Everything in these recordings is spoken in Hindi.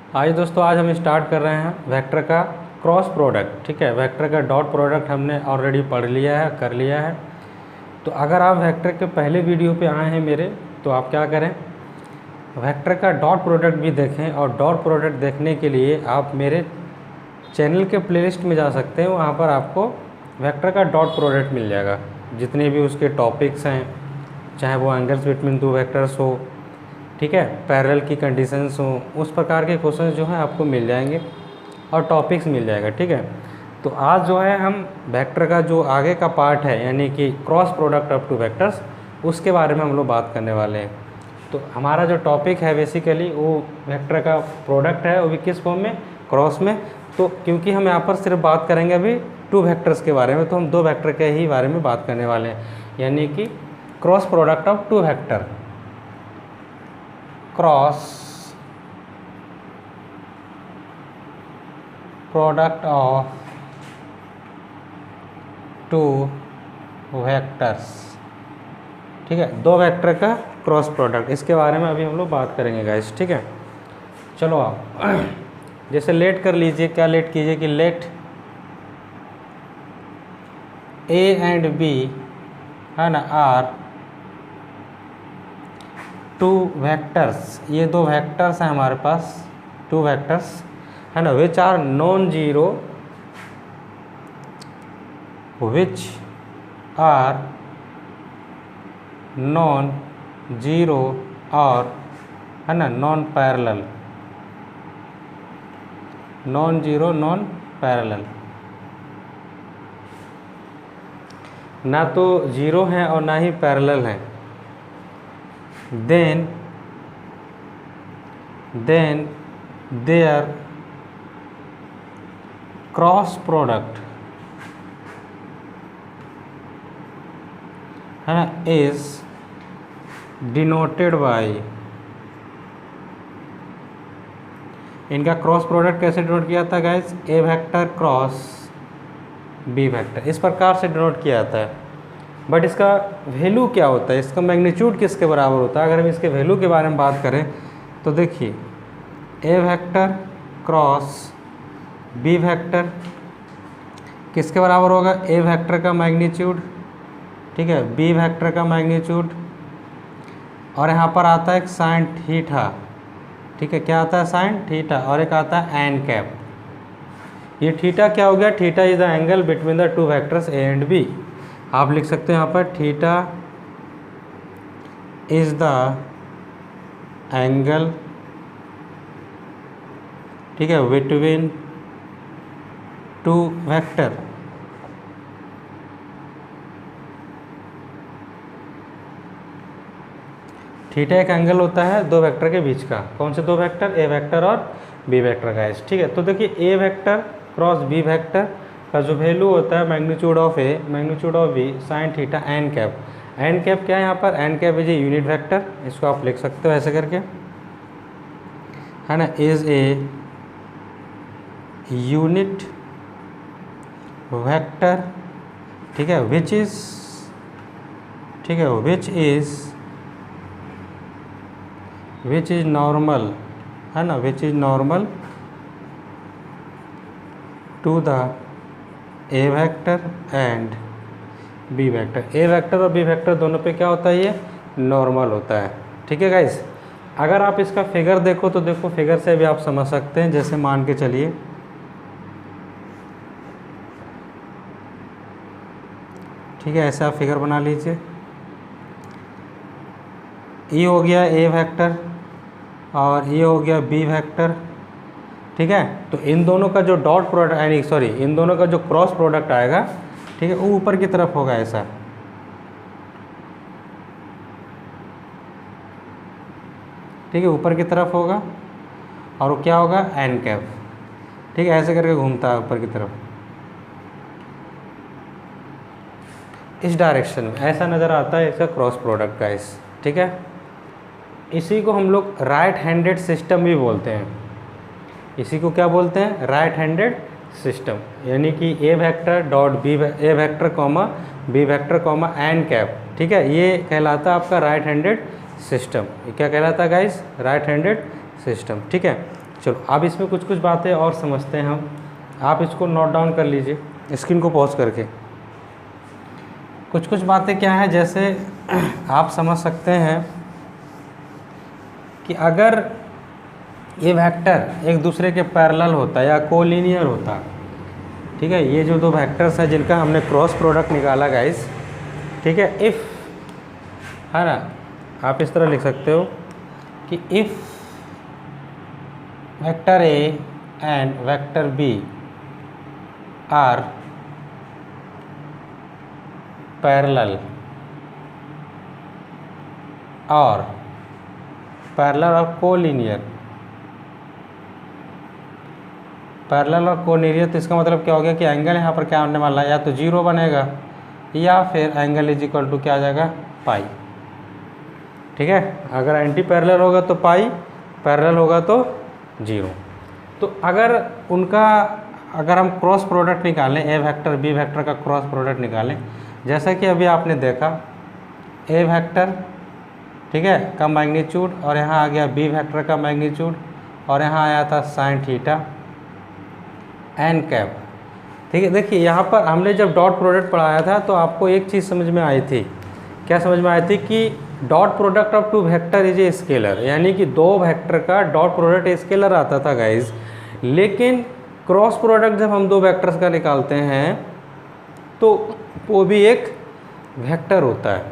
आज दोस्तों आज हम स्टार्ट कर रहे हैं वेक्टर का क्रॉस प्रोडक्ट। ठीक है, वेक्टर का डॉट प्रोडक्ट हमने ऑलरेडी पढ़ लिया है, कर लिया है। तो अगर आप वेक्टर के पहले वीडियो पे आए हैं मेरे, तो आप क्या करें, वेक्टर का डॉट प्रोडक्ट भी देखें। और डॉट प्रोडक्ट देखने के लिए आप मेरे चैनल के प्लेलिस्ट में जा सकते हैं, वहाँ पर आपको वेक्टर का डॉट प्रोडक्ट मिल जाएगा। जितने भी उसके टॉपिक्स हैं, चाहे वो एंगल्स बिटवीन दो वेक्टर्स हो, ठीक है, पैरेलल की कंडीशंस हो, उस प्रकार के क्वेश्चंस जो हैं आपको मिल जाएंगे और टॉपिक्स मिल जाएगा। ठीक है, तो आज जो है हम वेक्टर का जो आगे का पार्ट है, यानी कि cross product of two vectors, उसके बारे में हम लोग बात करने वाले हैं। तो हमारा जो टॉपिक है बेसिकली वो वेक्टर का प्रोडक्ट है, वो भी किस फॉर्म में, क्रॉस में। तो क्योंकि हम यहाँ पर सिर्फ बात करेंगे अभी टू वेक्टर्स के बारे में, तो हम दो वेक्टर के ही बारे में बात करने वाले हैं, यानी कि cross product of two vector, cross product of two vectors. ठीक है, दो वेक्टर का क्रॉस प्रोडक्ट, इसके बारे में अभी हम लोग बात करेंगे गाइस। ठीक है, चलो आप जैसे लेट कर लीजिए, क्या लेट कीजिए कि लेट ए एंड बी है ना आर टू वेक्टर्स। ये दो वेक्टर्स हैं हमारे पास, टू वेक्टर्स है ना, which are non zero, which are non zero और है ना non parallel, non zero non parallel, ना तो जीरो हैं और ना ही पैरेलल हैं। then their cross product है ना is denoted by, इनका क्रॉस प्रोडक्ट कैसे डिनोट किया था गाइस, ए वेक्टर क्रॉस बी वेक्टर, इस प्रकार से डिनोट किया जाता है। बट इसका वैल्यू क्या होता है, इसका मैग्नीट्यूड किसके बराबर होता है। अगर हम इसके वैल्यू के बारे में बात करें तो देखिए, A vector cross B vector किसके बराबर होगा, ए वेक्टर का मैग्नीट्यूड, ठीक है, बी वेक्टर का मैग्नीट्यूड, और यहाँ पर आता है एक साइन थीटा। ठीक है, क्या आता है, साइन थीटा, और एक आता है एन कैप। ये थीटा क्या हो गया, theta is the angle between the two vectors A and B. आप लिख सकते हैं यहाँ पर थीटा इज द एंगल, ठीक है, बिटवीन टू वेक्टर। थीटा एक एंगल होता है दो वेक्टर के बीच का। कौन से दो वेक्टर, ए वेक्टर और बी वेक्टर का। ठीक है, तो देखिए A vector cross B vector का जो वैल्यू होता है magnitude of A magnitude of B sine theta N cap. N cap क्या है यहाँ पर, N cap is a unit vector, इसको आप लिख सकते हो ऐसे करके, है ना, इज ए यूनिट वेक्टर, ठीक है, विच इज, ठीक है, विच इज नॉर्मल, है ना, which is normal to the A vector and B vector. A vector और बी वेक्टर दोनों पे क्या होता है, ये नॉर्मल होता है। ठीक है गाइस, अगर आप इसका फिगर देखो तो देखो, फिगर से भी आप समझ सकते हैं। जैसे मान के चलिए, ठीक है, ऐसे आप फिगर बना लीजिए। ये हो गया ए वेक्टर और ये हो गया बी वेक्टर। ठीक है, तो इन दोनों का जो डॉट प्रोडक्ट, यानी सॉरी, इन दोनों का जो क्रॉस प्रोडक्ट आएगा, ठीक है, वो ऊपर की तरफ होगा ऐसा। ठीक है, ऊपर की तरफ होगा और वो क्या होगा, एन कैप। ठीक है, ऐसे करके घूमता है ऊपर की तरफ, इस डायरेक्शन में ऐसा नज़र आता है इसका क्रॉस प्रोडक्ट गाइस। ठीक है, इसी को हम लोग राइट हैंडेड सिस्टम भी बोलते हैं। इसी को क्या बोलते हैं, राइट हैंडेड सिस्टम, यानी कि a vector dot b, a vector comma b vector comma n cap. ठीक है, ये कहलाता है आपका राइट हैंडेड सिस्टम। ये क्या कहलाता है गाइस, राइट हैंडेड सिस्टम। ठीक है, चलो अब इसमें कुछ कुछ बातें और समझते हैं हम। आप इसको नोट डाउन कर लीजिए स्क्रीन को पॉज करके। कुछ कुछ बातें क्या है, जैसे आप समझ सकते हैं कि अगर ये वेक्टर एक दूसरे के पैरेलल होता या कोलिनियर होता, ठीक है, ये जो दो वेक्टर्स हैं जिनका हमने क्रॉस प्रोडक्ट निकाला गाइस, ठीक है, इफ़, है ना, आप इस तरह लिख सकते हो कि if vector A and vector B are parallel और पैरेलल और कोलिनियर, पैरेलल और कोलिनियर, तो इसका मतलब क्या हो गया कि एंगल यहाँ पर क्या होने वाला है, या तो 0 बनेगा या फिर एंगल इज इक्वल टू क्या आ जाएगा, पाई। ठीक है, अगर एंटी पैरेलल होगा तो पाई, पैरेलल होगा तो 0। तो अगर उनका, अगर हम क्रॉस प्रोडक्ट निकालें, ए वेक्टर बी वेक्टर का क्रॉस प्रोडक्ट निकालें, जैसा कि अभी आपने देखा ए वेक्टर, ठीक है, का मैग्नीट्यूड, और यहाँ आ गया बी वेक्टर का मैग्नीट्यूड, और यहाँ आया था साइन थीटा एन कैप। ठीक है, देखिए यहाँ पर हमने जब डॉट प्रोडक्ट पढ़ाया था तो आपको एक चीज़ समझ में आई थी। क्या समझ में आई थी? कि dot product of two vector is a scalar, यानी कि दो वेक्टर का डॉट प्रोडक्ट स्केलर आता था गाइज। लेकिन क्रॉस प्रोडक्ट जब हम दो वेक्टर्स का निकालते हैं तो वो भी एक वेक्टर होता है।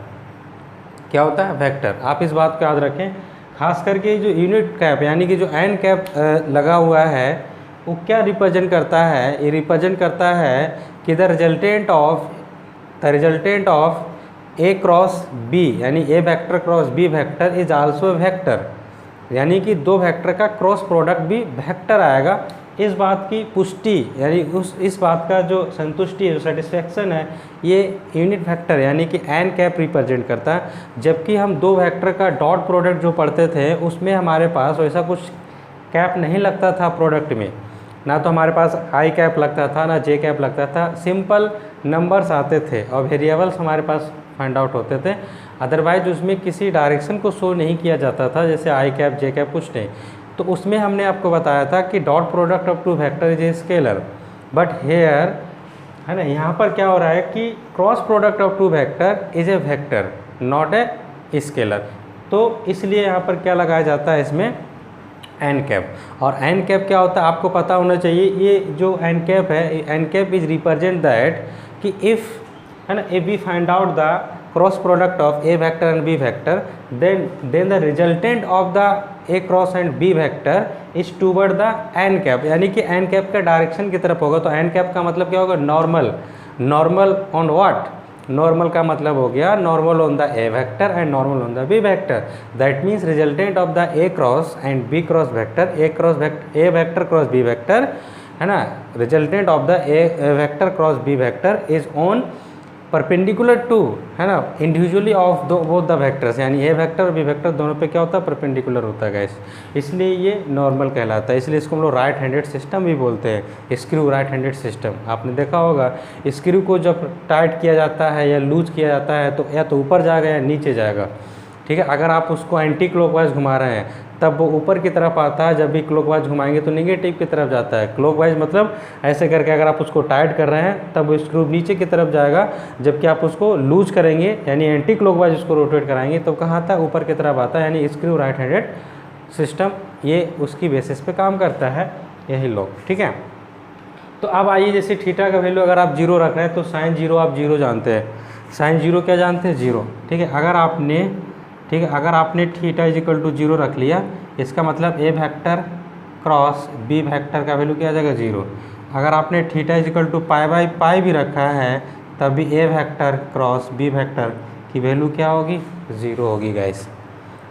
क्या होता है? वेक्टर। आप इस बात को याद रखें, खास करके जो यूनिट कैप यानी कि जो एन कैप लगा हुआ है वो क्या रिप्रेजेंट करता है? ये रिप्रेजेंट करता है कि the resultant of a cross b, यानी ए vector cross B vector is also vector, यानी कि दो वेक्टर का क्रॉस प्रोडक्ट भी वेक्टर आएगा। इस बात की पुष्टि यानी इस बात का जो संतुष्टि है, जो सेटिस्फैक्शन है, ये यूनिट वेक्टर यानी कि एन कैप रिप्रेजेंट करता है। जबकि हम दो वेक्टर का डॉट प्रोडक्ट जो पढ़ते थे उसमें हमारे पास वैसा कुछ कैप नहीं लगता था प्रोडक्ट में, ना तो हमारे पास आई कैप लगता था ना जे कैप लगता था। सिंपल नंबर्स आते थे और वेरिएबल्स हमारे पास फाइंड आउट होते थे। अदरवाइज उसमें किसी डायरेक्शन को शो नहीं किया जाता था, जैसे आई कैप जे कैप कुछ नहीं। तो उसमें हमने आपको बताया था कि dot product of two vector is a scalar, but here, है ना, यहाँ पर क्या हो रहा है कि cross product of two vector is a vector not a scalar. तो इसलिए यहाँ पर क्या लगाया जाता है इसमें? N cap. और एन कैप क्या होता है आपको पता होना चाहिए। ये जो एन कैप है, N cap is represent that कि इफ़, है ना, if we find out the cross product of A vector and B vector, then the resultant of the A cross and B vector is toward the N cap, यानी कि एन कैप का डायरेक्शन की तरफ होगा। तो एन कैप का मतलब क्या होगा? Normal. Normal on what? Normal का मतलब हो गया normal on the A vector and normal on the B vector. That means resultant of the A cross and B cross vector, A vector cross B vector, है ना, resultant of the A vector cross B vector is on perpendicular to, है ना, individually of both the vectors, यानी ए वेक्टर और बी वेक्टर दोनों पे क्या होता है? परपेंडिकुलर होता है गाइस। इसलिए ये नॉर्मल कहलाता है। इसलिए इसको हम लोग राइट हैंडेड सिस्टम भी बोलते हैं, स्क्रू राइट हैंडेड सिस्टम। आपने देखा होगा स्क्रू को जब टाइट किया जाता है या लूज किया जाता है तो या तो ऊपर जाएगा या नीचे जाएगा। ठीक है, अगर आप उसको एंटी क्लॉकवाइज घुमा रहे हैं तब वो ऊपर की तरफ आता है, जब भी क्लॉकवाइज घुमाएंगे तो नेगेटिव की तरफ जाता है। क्लॉकवाइज मतलब ऐसे करके अगर आप उसको टाइट कर रहे हैं तब वो स्क्रू नीचे की तरफ जाएगा, जबकि आप उसको लूज करेंगे यानी एंटी क्लॉकवाइज उसको रोटेट कराएंगे तो कहाँ आता है? ऊपर की तरफ आता है। यानी स्क्रू राइट हैंडेड सिस्टम ये उसकी बेसिस पे काम करता है, यही लोग। ठीक है, तो अब आइए, जैसे थीटा का वैल्यू अगर आप 0 रख रहे हैं तो साइन 0 आप 0 जानते हैं। साइन 0 क्या जानते हैं? 0। ठीक है, अगर आपने थीटा इज इक्वल टू 0 रख लिया, इसका मतलब A vector cross B vector का वैल्यू क्या आ जाएगा? 0। अगर आपने theta is equal to pi by pi भी रखा है तब भी A vector cross B vector की वैल्यू क्या होगी? 0 होगी गाइस।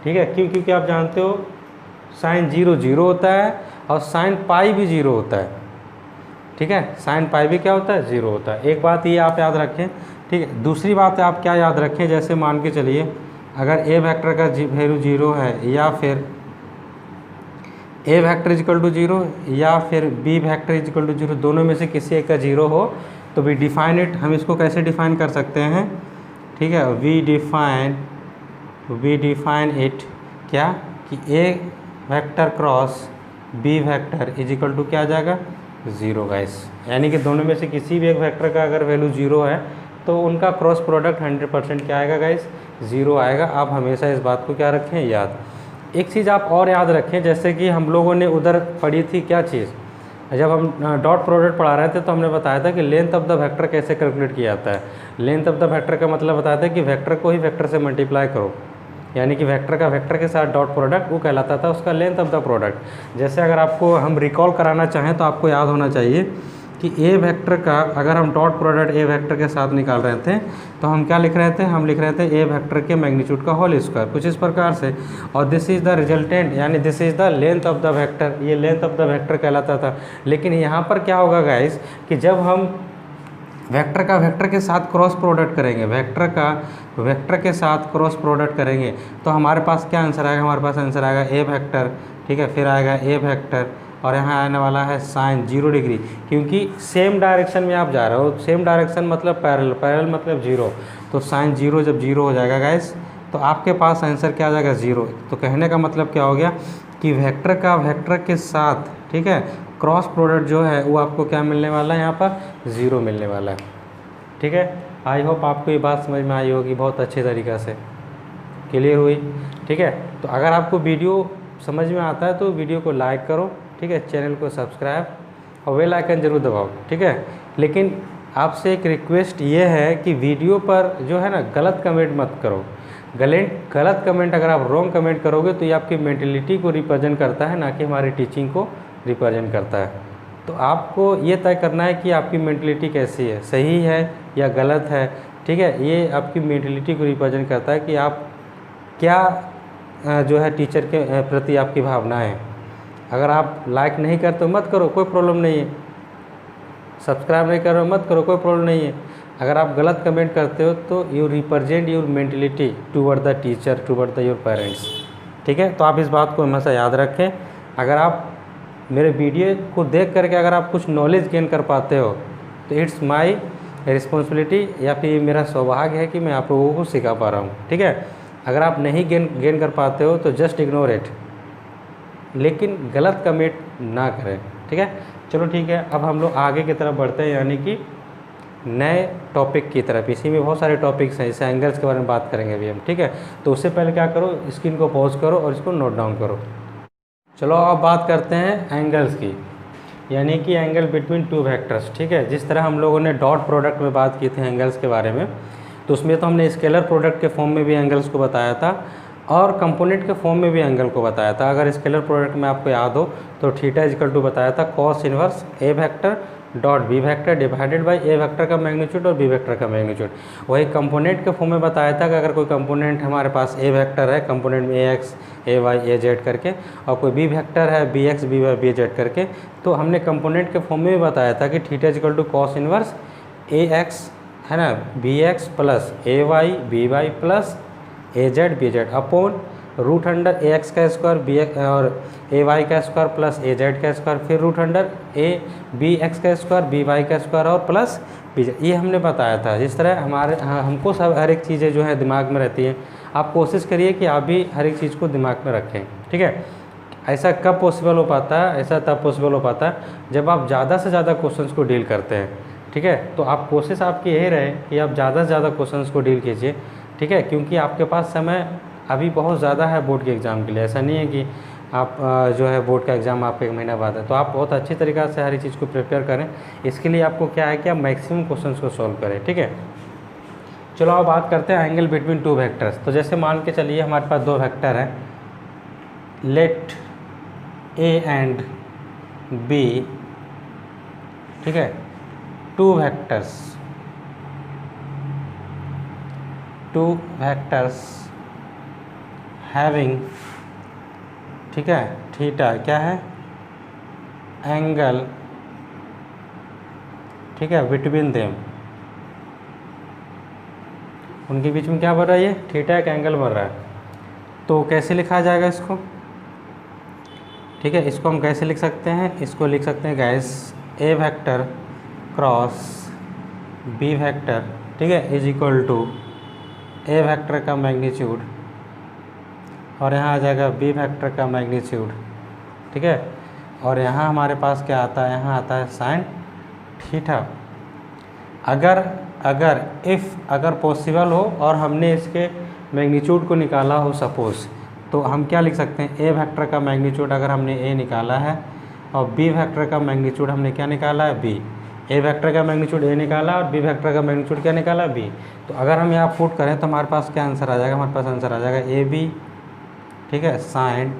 ठीक है, क्यों? क्योंकि आप जानते हो साइन 0 0 होता है और साइन पाई भी 0 होता है। ठीक है, साइन पाई भी क्या होता है? 0 होता है। एक बात ये आप याद रखें। ठीक है, दूसरी बात आप क्या याद रखें, जैसे मान के चलिए अगर ए वेक्टर का वैल्यू 0 है या फिर A vector is equal to 0 या फिर B vector is equal to 0, दोनों में से किसी एक का 0 हो तो वी डिफाइन इट। हम इसको कैसे डिफाइन कर सकते हैं? ठीक है, वी डिफाइन इट क्या कि a vector cross B vector is equal to क्या आ जाएगा 0 गाइस। यानी कि दोनों में से किसी भी एक वेक्टर का अगर वैल्यू 0 है तो उनका क्रॉस प्रोडक्ट 100% क्या आएगा गाइस 0 आएगा। आप हमेशा इस बात को क्या रखें याद। एक चीज़ आप और याद रखें, जैसे कि हम लोगों ने उधर पढ़ी थी क्या चीज़, जब हम डॉट प्रोडक्ट पढ़ा रहे थे तो हमने बताया था कि लेंथ ऑफ द वेक्टर कैसे कैलकुलेट किया जाता है। लेंथ ऑफ द वेक्टर का मतलब बताया था कि वेक्टर को ही वेक्टर से मल्टीप्लाई करो, यानी कि वेक्टर का वेक्टर के साथ डॉट प्रोडक्ट वो कहलाता था उसका लेंथ ऑफ द प्रोडक्ट। जैसे अगर आपको हम रिकॉल कराना चाहें तो आपको याद होना चाहिए कि ए वेक्टर का अगर हम डॉट प्रोडक्ट ए वेक्टर के साथ निकाल रहे थे तो हम क्या लिख रहे थे, हम लिख रहे थे ए वेक्टर के मैग्नीट्यूड का होल स्क्वायर, कुछ इस प्रकार से। और दिस इज़ द रिजल्टेंट, यानी this is the length of the vector, ये लेंथ ऑफ द वेक्टर कहलाता था। लेकिन यहाँ पर क्या होगा गाइस कि जब हम वेक्टर का वेक्टर के साथ क्रॉस प्रोडक्ट करेंगे, वेक्टर का वेक्टर के साथ क्रॉस प्रोडक्ट करेंगे तो हमारे पास क्या आंसर आएगा, हमारे पास आंसर आएगा ए वेक्टर, ठीक है, फिर आएगा ए वेक्टर और यहाँ आने वाला है साइन 0 डिग्री, क्योंकि सेम डायरेक्शन में आप जा रहे हो। सेम डायरेक्शन मतलब पैरेलल, पैरेलल मतलब 0, तो साइन 0 जब 0 हो जाएगा गाइस तो आपके पास आंसर क्या आ जाएगा 0। तो कहने का मतलब क्या हो गया कि वेक्टर का वेक्टर के साथ, ठीक है, क्रॉस प्रोडक्ट जो है वो आपको क्या मिलने वाला है, यहाँ पर 0 मिलने वाला है। ठीक है, आई होप आपको ये बात समझ में आई होगी बहुत अच्छे तरीक़े से, क्लियर हुई। ठीक है, तो अगर आपको वीडियो समझ में आता है तो वीडियो को लाइक करो, ठीक है, चैनल को सब्सक्राइब और बेल आइकन ज़रूर दबाओ, ठीक है। लेकिन आपसे एक रिक्वेस्ट ये है कि वीडियो पर जो है ना गलत कमेंट मत करो। गलत कमेंट, अगर आप रॉन्ग कमेंट करोगे तो ये आपकी मेंटलिटी को रिप्रेजेंट करता है, ना कि हमारी टीचिंग को रिप्रेजेंट करता है। तो आपको ये तय करना है कि आपकी मेंटलिटी कैसी है, सही है या गलत है, ठीक है। ये आपकी मेंटलिटी को रिप्रेजेंट करता है कि आप क्या जो है टीचर के प्रति आपकी भावनाएं हैं। अगर आप लाइक नहीं करते हो मत करो, कोई प्रॉब्लम नहीं है। सब्सक्राइब नहीं कर रहे हो मत करो, कोई प्रॉब्लम नहीं है। अगर आप गलत कमेंट करते हो तो you represent your mentality toward the teacher, toward the your parents, ठीक है। तो आप इस बात को हमेशा याद रखें। अगर आप मेरे वीडियो को देख करके अगर आप कुछ नॉलेज गेन कर पाते हो तो इट्स माई रिस्पॉन्सिबिलिटी, या फिर मेरा सौभाग्य है कि मैं आप लोगों को सिखा पा रहा हूँ, ठीक है। अगर आप नहीं गेन कर पाते हो तो जस्ट इग्नोर इट, लेकिन गलत कमेंट ना करें, ठीक है। चलो ठीक है, अब हम लोग आगे की तरफ बढ़ते हैं, यानी कि नए टॉपिक की तरफ। इसी में बहुत सारे टॉपिक्स हैं, जैसे एंगल्स के बारे में बात करेंगे अभी हम, ठीक है। तो उससे पहले क्या करो, स्क्रीन को पॉज करो और इसको नोट डाउन करो। चलो अब बात करते हैं एंगल्स की, यानी कि एंगल बिटवीन टू वेक्टर्स, ठीक है। जिस तरह हम लोगों ने डॉट प्रोडक्ट में बात की थी एंगल्स के बारे में, तो उसमें तो हमने स्केलर प्रोडक्ट के फॉर्म में भी एंगल्स को बताया था और कंपोनेंट के फॉर्म में भी एंगल को बताया था। अगर स्केलर प्रोडक्ट में आपको याद हो तो थीटा इक्वल टू बताया था cos inverse A vector dot B vector divided by A vector का मैग्नीट्यूड और बी वेक्टर का मैग्नीट्यूड। वही कंपोनेंट के फॉर्म में बताया था कि अगर कोई कंपोनेंट हमारे पास ए वेक्टर है, कंपोनेंट में A X A Y A Z करके, और कोई बी वेक्टर है B X B Y B Z करके, तो हमने कंपोनेंट के फॉर्म में भी बताया था कि theta equal to cos inverse a x है ना b x plus a y b y plus a z b z upon root under a x का स्क्वायर बी और ए वाई का स्क्वायर प्लस ए जेड का स्क्वायर, फिर root under a b x का स्क्वायर बी वाई का स्क्वायर और प्लस बी जेड। ये हमने बताया था। जिस तरह हमको सब हर एक चीज़ें जो है दिमाग में रहती हैं, आप कोशिश करिए कि आप भी हर एक चीज़ को दिमाग में रखें, ठीक है। ऐसा कब पॉसिबल हो पाता है, ऐसा तब पॉसिबल हो पाता है जब आप ज़्यादा से ज़्यादा क्वेश्चंस को डील करते हैं, ठीक है। तो आप कोशिश आपकी यही रहे कि आप ज़्यादा से ज़्यादा क्वेश्चंस को डील कीजिए, ठीक है, क्योंकि आपके पास समय अभी बहुत ज़्यादा है बोर्ड के एग्ज़ाम के लिए। ऐसा नहीं है कि आप जो है बोर्ड का एग्ज़ाम आपको 1 महीना बाद है, तो आप बहुत अच्छी तरीक़ा से हर एक चीज़ को प्रिपेयर करें। इसके लिए आपको क्या है कि आप मैक्सिमम क्वेश्चंस को सॉल्व करें, ठीक है। चलो अब बात करते हैं एंगल बिटवीन टू वेक्टर्स। तो जैसे मान के चलिए हमारे पास 2 वेक्टर हैं, लेट ए एंड बी, ठीक है, टू वेक्टर्स हैविंग, ठीक है, थीटा क्या है एंगल, ठीक है, बिटवीन देम, उनके बीच में क्या बन रहा है, ये थीटा एक एंगल बन रहा है। तो कैसे लिखा जाएगा इसको, ठीक है, इसको हम कैसे लिख सकते हैं, इसको लिख सकते हैं guys A vector cross B vector, ठीक है, is equal to A vector का मैग्नीट्यूड और यहाँ आ जाएगा बी वेक्टर का मैग्नीट्यूड, ठीक है, और यहाँ हमारे पास क्या आता है, यहाँ आता है साइन थीटा। अगर पॉसिबल हो और हमने इसके मैग्नीट्यूड को निकाला हो सपोज़, तो हम क्या लिख सकते हैं, ए वेक्टर का मैग्नीट्यूड अगर हमने ए निकाला है और बी वेक्टर का मैग्नीट्यूड हमने क्या निकाला है, बी। ए वेक्टर का मैग्नीट्यूड ए निकाला और बी वेक्टर का मैग्नीट्यूड क्या निकाला, बी। तो अगर हम यहाँ पुट करें तो हमारे पास क्या आंसर आ जाएगा, हमारे पास आंसर आ जाएगा ए बी, ठीक है, साइन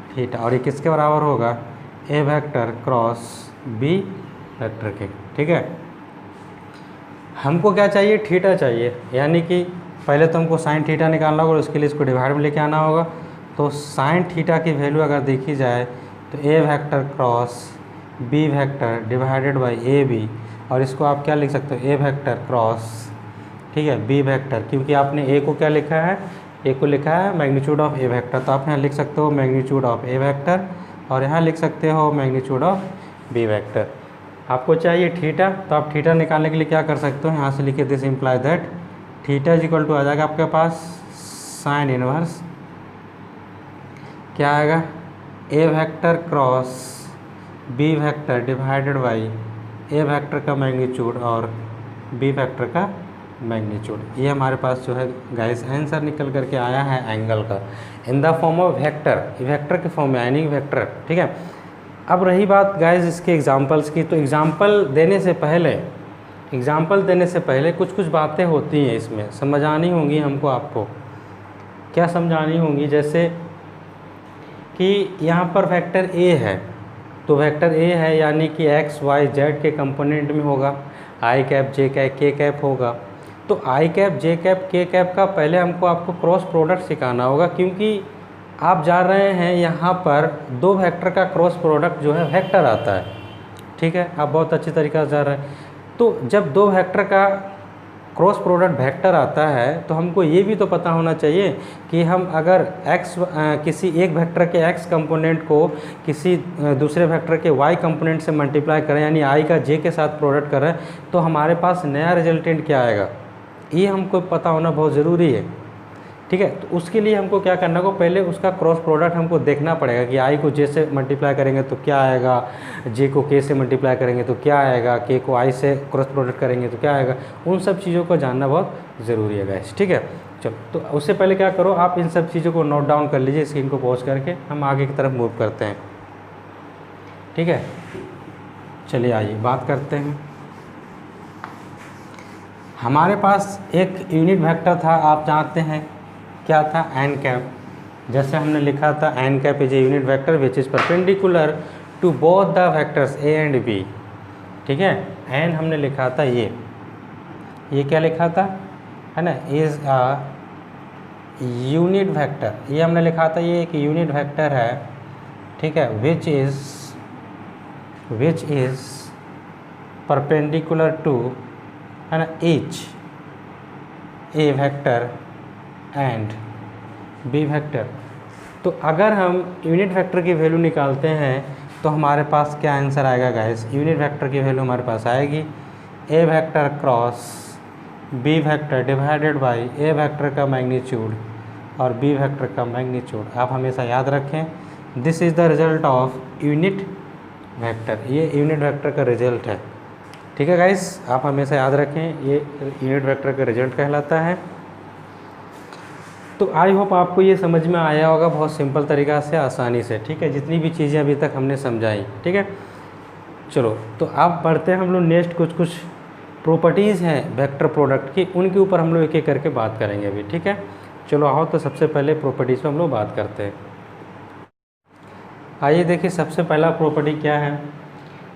थीटा। और ये किसके बराबर होगा, ए वेक्टर क्रॉस बी वेक्टर के, ठीक है। हमको क्या चाहिए, थीटा चाहिए, यानी कि पहले तो हमको साइन थीटा निकालना होगा, उसके लिए इसको डिवाइड में लेके आना होगा। तो साइन थीटा की वैल्यू अगर देखी जाए तो a vector cross B vector divided by a b, और इसको आप क्या लिख सकते हो, ए वेक्टर क्रॉस, ठीक है, बी वेक्टर, क्योंकि आपने ए को क्या लिखा है, ए को लिखा है मैग्नीट्यूड ऑफ ए वेक्टर, तो आप यहाँ लिख सकते हो मैग्नीट्यूड ऑफ ए वेक्टर, और यहाँ लिख सकते हो मैग्नीट्यूड ऑफ बी वेक्टर। आपको चाहिए थीटा, तो आप थीटा निकालने के लिए क्या कर सकते हो, यहाँ से लिखिए this imply that theta is equal to आ जाएगा आपके पास साइन इनवर्स, क्या आएगा, a vector cross B vector divided by a vector का मैग्नीट्यूड और बी वेक्टर का मैग्नीट्यूड। ये हमारे पास जो है गाइस आंसर निकल करके आया है एंगल का, in the form of vector, vector के फॉर्म में यानी वेक्टर, ठीक है। अब रही बात गाइस इसके एग्जांपल्स की, तो एग्जांपल देने से पहले कुछ कुछ बातें होती हैं इसमें समझानी होंगी हमको, आपको क्या समझानी होंगी, जैसे कि यहाँ पर वेक्टर ए है, तो वेक्टर ए है यानी कि एक्स वाई जेड के कंपोनेंट में होगा, आई कैप जे कैप के कैप होगा। तो आई कैप जे कैप के कैप का पहले आपको क्रॉस प्रोडक्ट सिखाना होगा, क्योंकि आप जा रहे हैं यहाँ पर दो वेक्टर का क्रॉस प्रोडक्ट जो है वेक्टर आता है, ठीक है, आप बहुत अच्छी तरीक़े से जा रहे हैं। तो जब दो वेक्टर का क्रॉस प्रोडक्ट वेक्टर आता है तो हमको ये भी तो पता होना चाहिए कि हम अगर किसी एक वेक्टर के x कंपोनेंट को किसी दूसरे वेक्टर के y कंपोनेंट से मल्टीप्लाई करें, यानी i का j के साथ प्रोडक्ट करें, तो हमारे पास नया रिजल्टेंट क्या आएगा, ये हमको पता होना बहुत ज़रूरी है, ठीक है। तो उसके लिए हमको क्या करना होगा, पहले उसका क्रॉस प्रोडक्ट हमको देखना पड़ेगा कि आई को जे से मल्टीप्लाई करेंगे तो क्या आएगा, जे को के से मल्टीप्लाई करेंगे तो क्या आएगा, के को आई से क्रॉस प्रोडक्ट करेंगे तो क्या आएगा। उन सब चीज़ों को जानना बहुत ज़रूरी है गाइस, ठीक है। चलो, तो उससे पहले क्या करो, आप इन सब चीज़ों को नोट डाउन कर लीजिए, स्क्रीन को पॉज करके हम आगे की तरफ मूव करते हैं, ठीक है। चलिए आइए बात करते हैं। हमारे पास एक यूनिट वेक्टर था, आप जानते हैं क्या था, एन कैप। जैसे हमने लिखा था N cap is a unit vector which is perpendicular to both the vectors A and B, ठीक है। एन हमने लिखा था ये क्या लिखा था, है ना, इज़ अ यूनिट वेक्टर, ये हमने लिखा था ये एक यूनिट वेक्टर है, ठीक है, विच इज़ परपेंडिकुलर टू, है ना, each A vector and B vector. तो अगर हम यूनिट वेक्टर की वैल्यू निकालते हैं तो हमारे पास क्या आंसर आएगा गाइस, यूनिट वेक्टर की वैल्यू हमारे पास आएगी a vector cross B vector divided by a vector का मैग्नीट्यूड और बी वेक्टर का मैग्नीट्यूड। आप हमेशा याद रखें this is the result of unit vector, ये यूनिट वेक्टर का रिजल्ट है, ठीक है गाइस। आप हमेशा याद रखें ये यूनिट वेक्टर का रिजल्ट कहलाता है। तो आई होप आपको ये समझ में आया होगा बहुत सिंपल तरीक़ा से, आसानी से, ठीक है, जितनी भी चीज़ें अभी तक हमने समझाई, ठीक है। चलो, तो अब बढ़ते हैं हम लोग नेक्स्ट, कुछ प्रॉपर्टीज़ हैं वेक्टर प्रोडक्ट की, उनके ऊपर हम लोग एक एक करके बात करेंगे अभी, ठीक है। चलो आओ, तो सबसे पहले प्रॉपर्टीज़ पर हम लोग बात करते हैं। आइए देखिए, सबसे पहला प्रॉपर्टी क्या है,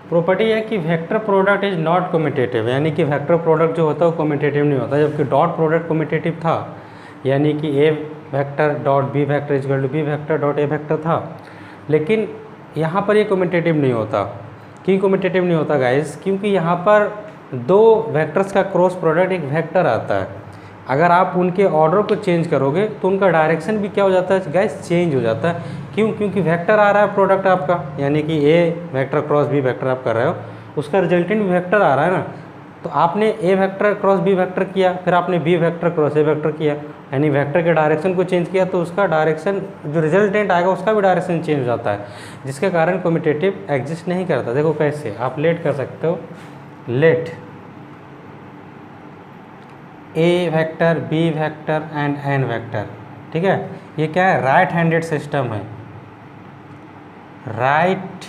प्रॉपर्टी है कि vector product is not commutative, यानी कि वेक्टर प्रोडक्ट जो होता है वो कम्यूटेटिव नहीं होता, जबकि डॉट प्रोडक्ट कम्यूटेटिव था, यानी कि a vector dot B vector is equal to B vector dot a vector था। लेकिन यहाँ पर ये कम्यूटेटिव नहीं होता। क्यों कम्यूटेटिव नहीं होता गाइस, क्योंकि यहाँ पर दो वेक्टर्स का क्रॉस प्रोडक्ट एक वेक्टर आता है, अगर आप उनके ऑर्डर को चेंज करोगे तो उनका डायरेक्शन भी क्या हो जाता है गाइस, चेंज हो जाता है। क्यों, क्योंकि वेक्टर आ रहा है प्रोडक्ट आपका, यानी कि a vector cross B vector आप कर रहे हो, उसका रिजल्टेंट भी वेक्टर आ रहा है ना, तो आपने A vector cross B vector किया, फिर आपने बी वेक्टर क्रॉस ए वेक्टर किया, यानी वेक्टर के डायरेक्शन को चेंज किया, तो उसका डायरेक्शन जो रिजल्टेंट आएगा उसका भी डायरेक्शन चेंज हो जाता है, जिसके कारण कम्यूटेटिव एग्जिस्ट नहीं करता। देखो कैसे आप लेट कर सकते हो, let A vector B vector and N vector, ठीक है। ये क्या है, राइट हैंडेड सिस्टम है, राइट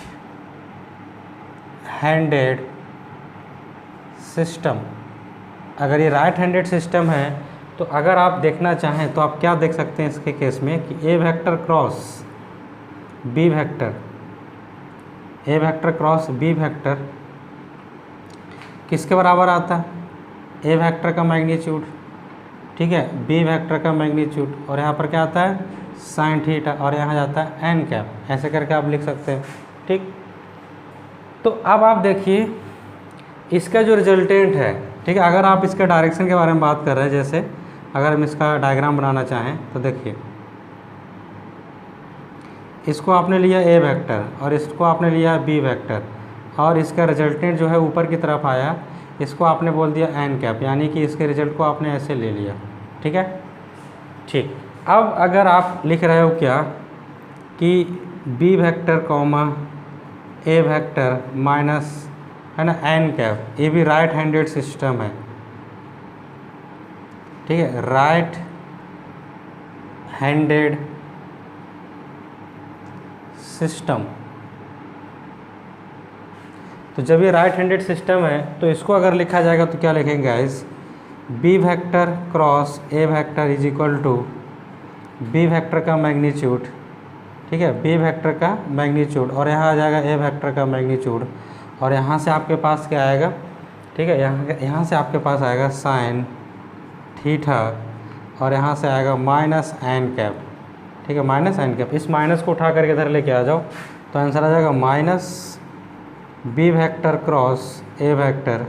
हैंडेड सिस्टम। अगर ये राइट हैंडेड सिस्टम है तो अगर आप देखना चाहें तो आप क्या देख सकते हैं इसके केस में कि a vector cross B vector, A vector cross B vector किसके बराबर आता है, ए वेक्टर का मैग्नीट्यूड, ठीक है, बी वेक्टर का मैग्नीट्यूड, और यहाँ पर क्या आता है साइन थीटा, और यहाँ जाता है एन कैप, ऐसे करके आप लिख सकते हैं, ठीक। तो अब आप देखिए इसका जो रिजल्टेंट है, ठीक है, अगर आप इसके डायरेक्शन के बारे में बात कर रहे हैं, जैसे अगर हम इसका डायग्राम बनाना चाहें तो देखिए इसको आपने लिया ए वेक्टर और इसको आपने लिया बी वेक्टर, और इसका रिजल्टेंट जो है ऊपर की तरफ आया, इसको आपने बोल दिया एन कैप, यानी कि इसके रिजल्ट को आपने ऐसे ले लिया, ठीक है, ठीक। अब अगर आप लिख रहे हो क्या कि बी वेक्टर कॉमा ए वेक्टर माइनस, है ना, एन कैप, ये भी राइट हैंडेड सिस्टम है, ठीक है, राइट हैंडेड सिस्टम। तो जब ये राइट हैंडेड सिस्टम है तो इसको अगर लिखा जाएगा तो क्या लिखेंगे guys, B vector cross A vector is equal to B vector का मैग्नीट्यूड, ठीक है, बी वेक्टर का मैग्नीट्यूड, और यहाँ आ जाएगा ए वेक्टर का मैग्नीट्यूड, और यहाँ से आपके पास क्या आएगा, ठीक है, यहाँ से आपके पास आएगा साइन थीटा, और यहाँ से आएगा माइनस एन कैप, ठीक है, माइनस एन कैप। इस माइनस को उठा करके इधर लेके आ जाओ तो आंसर आ जाएगा minus B vector cross A vector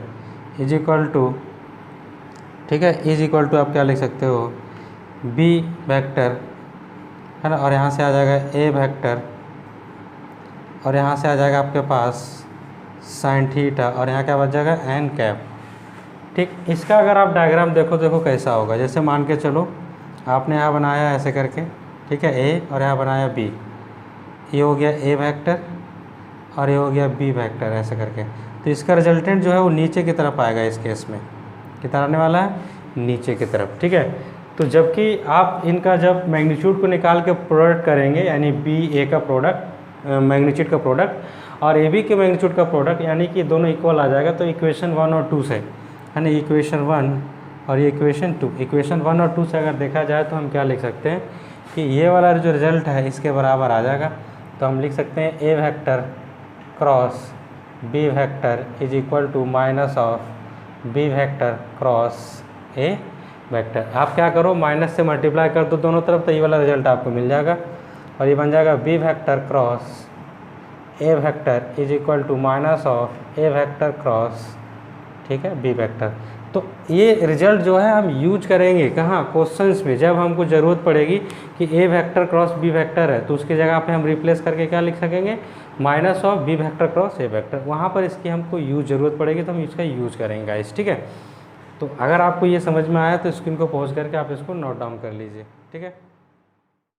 is equal to, ठीक है, इज इक्वल टू आप क्या लिख सकते हो, बी वेक्टर, है ना, और यहाँ से आ जाएगा ए वेक्टर, और यहाँ से आ जाएगा आपके पास साइन थीटा, और यहाँ क्या बच जाएगा एन कैप, ठीक। इसका अगर आप डायग्राम देखो कैसा होगा, जैसे मान के चलो आपने यहाँ बनाया ऐसे करके, ठीक है, ए, और यहाँ बनाया बी, ये हो गया ए वेक्टर और ये हो गया बी वेक्टर, ऐसे करके, तो इसका रिजल्टेंट जो है वो नीचे की तरफ आएगा, इस केस में कितना आने वाला है, नीचे की तरफ, ठीक है। तो जबकि आप इनका जब मैग्नीट्यूड को निकाल के प्रोडक्ट करेंगे, यानी बी ए का प्रोडक्ट मैग्नीट्यूड का प्रोडक्ट और ए बी के मैग्नीट्यूड का प्रोडक्ट, यानी कि दोनों इक्वल आ जाएगा, तो इक्वेशन 1 और 2 से, है ना, इक्वेशन 1 और ये इक्वेशन 2, इक्वेशन 1 और 2 से अगर देखा जाए तो हम क्या लिख सकते हैं कि ये वाला जो रिजल्ट है इसके बराबर आ जाएगा। तो हम लिख सकते हैं a vector cross B vector is equal to minus of B vector cross A vector. आप क्या करो, माइनस से मल्टीप्लाई कर दो दोनों तरफ, तो ये वाला रिजल्ट आपको मिल जाएगा, और ये बन जाएगा B vector cross A vector is equal to minus of A vector cross, ठीक है, बी वेक्टर। तो ये रिजल्ट जो है हम यूज करेंगे कहाँ, क्वेश्चंस में, जब हमको ज़रूरत पड़ेगी कि a vector cross B vector है तो उसकी जगह पे हम रिप्लेस करके क्या लिख सकेंगे, minus of B vector cross A vector, वहाँ पर इसकी हमको यूज ज़रूरत पड़ेगी तो हम इसका यूज करेंगे गाइस, ठीक है। तो अगर आपको ये समझ में आया तो स्क्रीन को पॉज करके आप इसको नोट डाउन कर लीजिए, ठीक है।